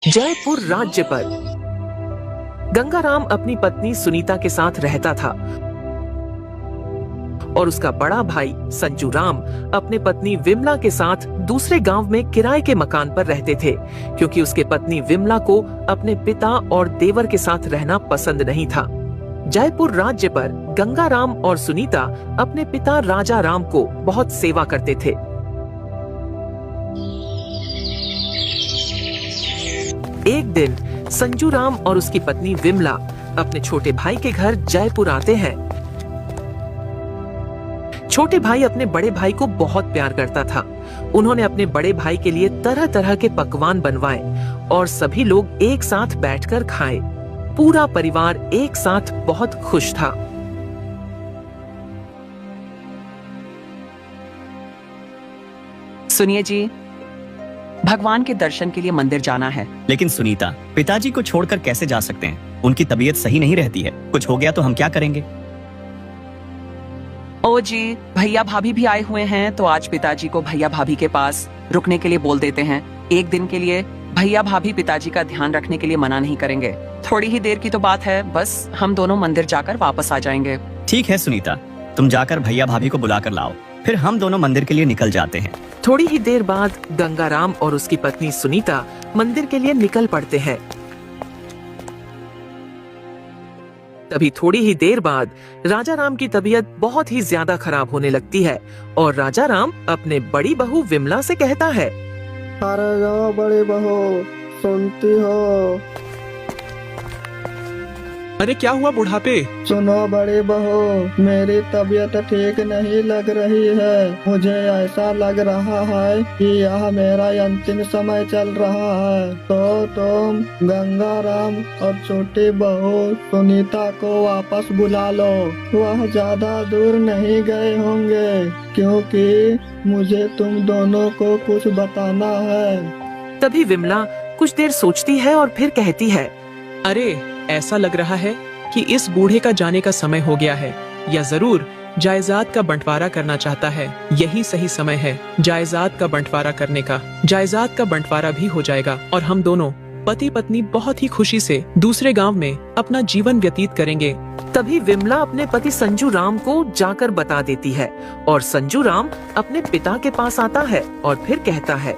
जयपुर राज्य पर गंगाराम अपनी पत्नी सुनीता के साथ रहता था और उसका बड़ा भाई संजू राम अपने पत्नी विमला के साथ दूसरे गांव में किराए के मकान पर रहते थे, क्योंकि उसके पत्नी विमला को अपने पिता और देवर के साथ रहना पसंद नहीं था। जयपुर राज्य पर गंगाराम और सुनीता अपने पिता राजा राम को बहुत सेवा करते थे। एक दिन संजू राम और उसकी पत्नी विमला अपने छोटे भाई के घर जयपुर आते हैं। छोटे भाई अपने बड़े भाई को बहुत प्यार करता था। उन्होंने अपने बड़े भाई के लिए तरह तरह के पकवान बनवाए और सभी लोग एक साथ बैठकर खाए। पूरा परिवार एक साथ बहुत खुश था। सुनिए जी, भगवान के दर्शन के लिए मंदिर जाना है। लेकिन सुनीता, पिताजी को छोड़कर कैसे जा सकते हैं? उनकी तबीयत सही नहीं रहती है। कुछ हो गया तो हम क्या करेंगे? ओ जी, भैया भाभी भी आए हुए हैं, तो आज पिताजी को भैया भाभी के पास रुकने के लिए बोल देते हैं। एक दिन के लिए भैया भाभी पिताजी का ध्यान रखने के लिए मना नहीं करेंगे। थोड़ी ही देर की तो बात है, बस हम दोनों मंदिर जाकर वापस आ जाएंगे। ठीक है सुनीता, तुम जाकर भैया भाभी को बुला कर लाओ, फिर हम दोनों मंदिर के लिए निकल जाते हैं। थोड़ी ही देर बाद गंगाराम और उसकी पत्नी सुनीता मंदिर के लिए निकल पड़ते हैं। तभी थोड़ी ही देर बाद राजा राम की तबीयत बहुत ही ज्यादा खराब होने लगती है और राजा राम अपने बड़ी बहू विमला से कहता है, अरे जाओ बड़ी बहू, सुनती हो? अरे क्या हुआ बुढ़ापे? सुनो बड़ी बहू, मेरी तबीयत ठीक नहीं लग रही है। मुझे ऐसा लग रहा है कि यह मेरा अंतिम समय चल रहा है। तो तुम गंगाराम और छोटी बहू सुनीता को वापस बुला लो। वह ज्यादा दूर नहीं गए होंगे, क्योंकि मुझे तुम दोनों को कुछ बताना है। तभी विमला कुछ देर सोचती है और फिर कहती है, अरे ऐसा लग रहा है कि इस बूढ़े का जाने का समय हो गया है, या जरूर जायदाद का बंटवारा करना चाहता है। यही सही समय है जायदाद का बंटवारा करने का। जायदाद का बंटवारा भी हो जाएगा और हम दोनों पति पत्नी बहुत ही खुशी से दूसरे गांव में अपना जीवन व्यतीत करेंगे। तभी विमला अपने पति संजू राम को जाकर बता देती है और संजू राम अपने पिता के पास आता है और फिर कहता है,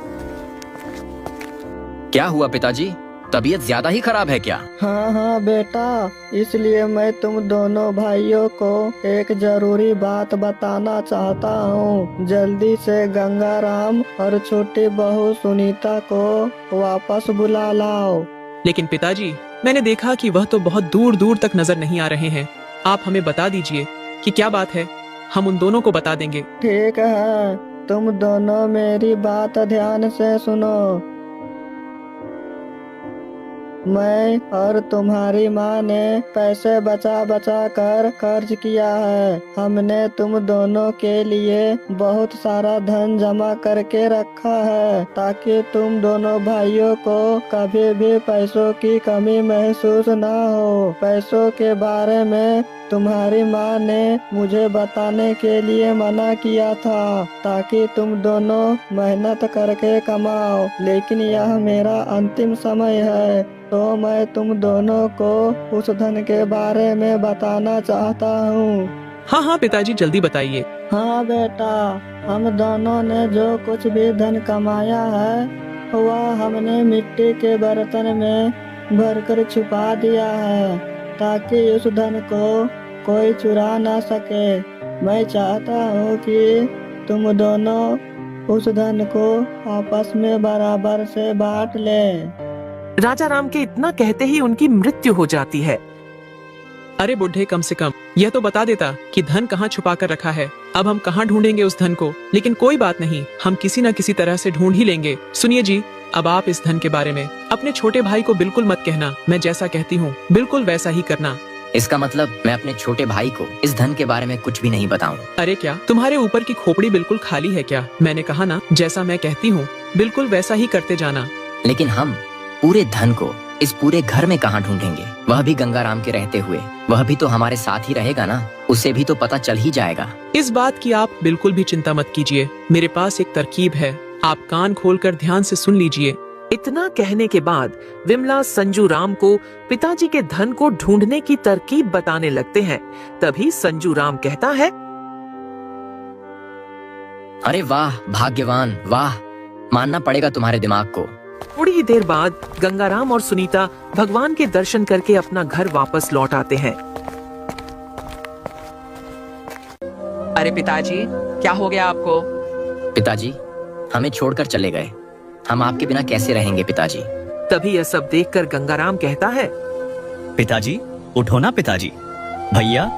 क्या हुआ पिताजी, तबीयत ज्यादा ही खराब है क्या? हाँ हाँ बेटा, इसलिए मैं तुम दोनों भाइयों को एक जरूरी बात बताना चाहता हूँ। जल्दी से गंगाराम और छोटी बहू सुनीता को वापस बुला लाओ। लेकिन पिताजी, मैंने देखा कि वह तो बहुत दूर दूर तक नजर नहीं आ रहे हैं। आप हमें बता दीजिए कि क्या बात है, हम उन दोनों को बता देंगे। ठीक है, तुम दोनों मेरी बात ध्यान से सुनो। मैं और तुम्हारी माँ ने पैसे बचा बचा कर खर्च किया है। हमने तुम दोनों के लिए बहुत सारा धन जमा करके रखा है, ताकि तुम दोनों भाइयों को कभी भी पैसों की कमी महसूस ना हो। पैसों के बारे में तुम्हारी माँ ने मुझे बताने के लिए मना किया था, ताकि तुम दोनों मेहनत करके कमाओ। लेकिन यह मेरा अंतिम समय है, तो मैं तुम दोनों को उस धन के बारे में बताना चाहता हूँ। हाँ हाँ पिताजी, जल्दी बताइए। हाँ बेटा, हम दोनों ने जो कुछ भी धन कमाया है, वह हमने मिट्टी के बर्तन में भरकर छुपा दिया है, ताकि उस धन को कोई चुरा ना सके। मैं चाहता हूँ कि तुम दोनों उस धन को आपस में बराबर से बांट ले। राजा राम के इतना कहते ही उनकी मृत्यु हो जाती है। अरे बुढ़े, कम से कम यह तो बता देता कि धन कहाँ छुपा कर रखा है। अब हम कहाँ ढूंढेंगे उस धन को? लेकिन कोई बात नहीं, हम किसी न किसी तरह से ढूंढ ही लेंगे। सुनिए जी, अब आप इस धन के बारे में अपने छोटे भाई को बिल्कुल मत कहना। मैं जैसा कहती हूँ बिल्कुल वैसा ही करना। इसका मतलब मैं अपने छोटे भाई को इस धन के बारे में कुछ भी नहीं बताऊं? अरे क्या तुम्हारे ऊपर की खोपड़ी बिल्कुल खाली है क्या? मैंने कहा ना, जैसा मैं कहती हूँ बिल्कुल वैसा ही करते जाना। लेकिन हम पूरे धन को इस पूरे घर में कहाँ ढूंढेंगे? वह भी गंगाराम के रहते हुए। वह भी तो हमारे साथ ही रहेगा ना, उसे भी तो पता चल ही जाएगा। इस बात की आप बिल्कुल भी चिंता मत कीजिए। मेरे पास एक तरकीब है, आप कान खोलकर ध्यान से सुन लीजिए। इतना कहने के बाद विमला संजू राम को पिताजी के धन को ढूंढने की तरकीब बताने लगते हैं। तभी संजू राम कहता है, अरे वाह भाग्यवान, वाह, मानना पड़ेगा तुम्हारे दिमाग को। थोड़ी ही देर बाद गंगाराम और सुनीता भगवान के दर्शन करके अपना घर वापस लौट आते हैं। अरे पिताजी, क्या हो गया आपको? पिताजी हमें छोड़कर चले गए, हम आपके बिना कैसे रहेंगे पिताजी। तभी यह सब देखकर गंगाराम कहता है, पिताजी उठो ना पिताजी। भैया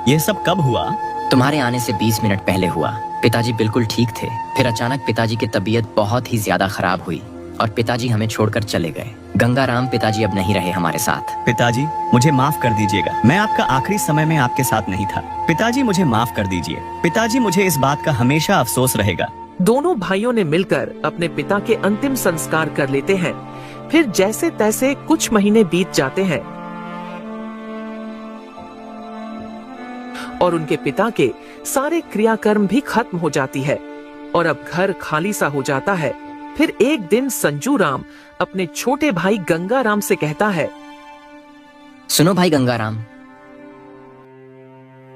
ये सब कब हुआ? तुम्हारे आने से 20 मिनट पहले हुआ। पिताजी बिल्कुल ठीक थे, फिर अचानक पिताजी की तबीयत बहुत ही ज्यादा खराब हुई और पिताजी हमें छोड़कर चले गए। गंगाराम पिताजी अब नहीं रहे हमारे साथ। पिताजी मुझे माफ कर दीजिएगा, मैं आपका आखिरी समय में आपके साथ नहीं था। पिताजी मुझे माफ कर दीजिए। पिताजी मुझे इस बात का हमेशा अफसोस रहेगा। दोनों भाइयों ने मिलकर अपने पिता के अंतिम संस्कार कर लेते हैं। फिर जैसे तैसे कुछ महीने बीत जाते हैं और उनके पिता के सारे क्रियाकर्म भी खत्म हो जाती है और अब घर खाली सा हो जाता है। फिर एक दिन संजू राम अपने छोटे भाई गंगाराम से कहता है, सुनो भाई गंगाराम,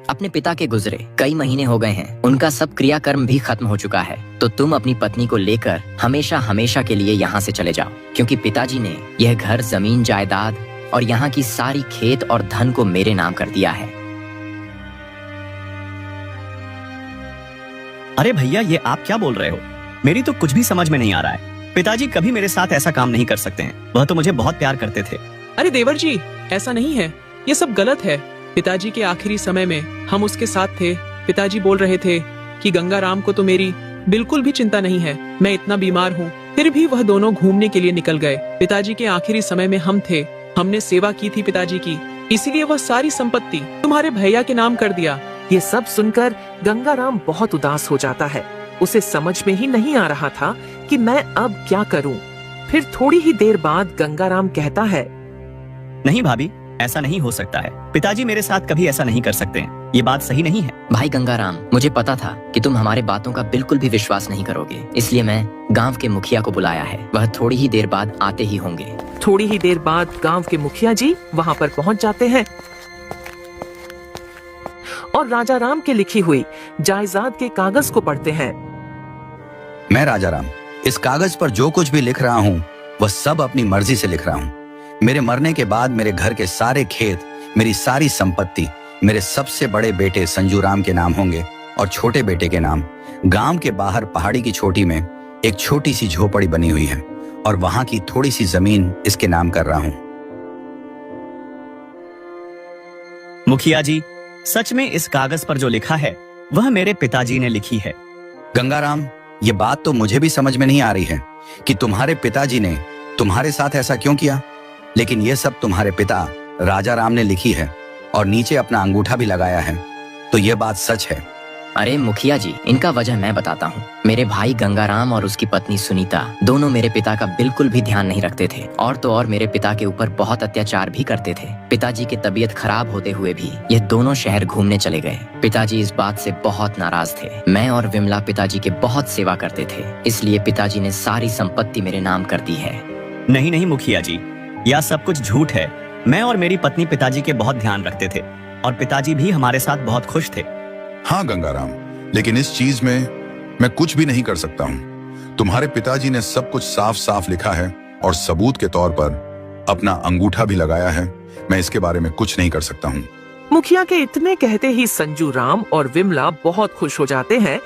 अपने पिता के गुजरे कई महीने हो गए हैं, उनका सब क्रियाकर्म भी खत्म हो चुका है, तो तुम अपनी पत्नी को लेकर हमेशा हमेशा के लिए यहाँ से चले जाओ, क्योंकि पिताजी ने यह घर, जमीन, जायदाद और यहाँ की सारी खेत और धन को मेरे नाम कर दिया है। अरे भैया ये आप क्या बोल रहे हो? मेरी तो कुछ भी समझ में नहीं आ रहा है। पिताजी कभी मेरे साथ ऐसा काम नहीं कर सकते हैं, वह तो मुझे बहुत प्यार करते थे। अरे देवर जी, ऐसा नहीं है, ये सब गलत है। पिताजी के आखिरी समय में हम उसके साथ थे। पिताजी बोल रहे थे कि गंगाराम को तो मेरी बिल्कुल भी चिंता नहीं है, मैं इतना बीमार हूँ, फिर भी वह दोनों घूमने के लिए निकल गए। पिताजी के आखिरी समय में हम थे, हमने सेवा की थी पिताजी की, इसीलिए वह सारी संपत्ति तुम्हारे भैया के नाम कर दिया। ये सब सुनकर गंगाराम बहुत उदास हो जाता है। उसे समझ में ही नहीं आ रहा था कि मैं अब क्या करूं। फिर थोड़ी ही देर बाद गंगाराम कहता है, नहीं भाभी, ऐसा नहीं हो सकता है। पिताजी मेरे साथ कभी ऐसा नहीं कर सकते हैं, ये बात सही नहीं है। भाई गंगाराम, मुझे पता था कि तुम हमारे बातों का बिल्कुल भी विश्वास नहीं करोगे, इसलिए मैं गांव के मुखिया को बुलाया है, वह थोड़ी ही देर बाद आते ही होंगे। थोड़ी ही देर बाद गांव के मुखिया जी वहां पर पहुंच जाते हैं और राजा राम के लिखी हुई जायदाद के कागज को पढ़ते हैं। मैं राजा राम इस कागज पर जो कुछ भी लिख रहा हूँ वह सब अपनी मर्जी से लिख रहा हूँ। मेरे मरने के बाद मेरे घर के सारे खेत, मेरी सारी संपत्ति मेरे सबसे बड़े बेटे संजू राम के नाम होंगे और छोटे बेटे के नाम। गांव के बाहर पहाड़ी की चोटी में एक छोटी सी झोपड़ी बनी हुई है और वहां की थोड़ी सी जमीन इसके नाम कर रहा हूँ। मुखिया जी, सच में इस कागज पर जो लिखा है वह मेरे पिताजी ने लिखी है। गंगाराम, ये बात तो मुझे भी समझ में नहीं आ रही है कि तुम्हारे पिताजी ने तुम्हारे साथ ऐसा क्यों किया, लेकिन ये सब तुम्हारे पिता राजा राम ने लिखी है और नीचे अपना अंगूठा भी लगाया है, तो ये बात सच है। अरे मुखिया जी, इनका वजह मैं बताता हूँ। मेरे भाई गंगाराम और उसकी पत्नी सुनीता दोनों मेरे पिता का बिल्कुल भी ध्यान नहीं रखते थे और तो और मेरे पिता के ऊपर बहुत अत्याचार भी करते थे। पिताजी की तबीयत खराब होते हुए भी ये दोनों शहर घूमने चले गए। पिताजी इस बात से बहुत नाराज थे। मैं और विमला पिताजी के बहुत सेवा करते थे, इसलिए पिताजी ने सारी संपत्ति मेरे नाम कर दी है। नहीं नहीं मुखिया जी, यह सब कुछ झूठ है। मैं और मेरी पत्नी पिताजी के बहुत ध्यान रखते थे और पिताजी भी हमारे साथ बहुत खुश थे। हाँ गंगाराम, लेकिन इस चीज में मैं कुछ भी नहीं कर सकता हूँ। तुम्हारे पिताजी ने सब कुछ साफ साफ लिखा है और सबूत के तौर पर अपना अंगूठा भी लगाया है। मैं इसके बारे में कुछ नहीं कर सकता हूँ। मुखिया के इतने कहते ही संजू राम और विमला बहुत खुश हो जाते हैं।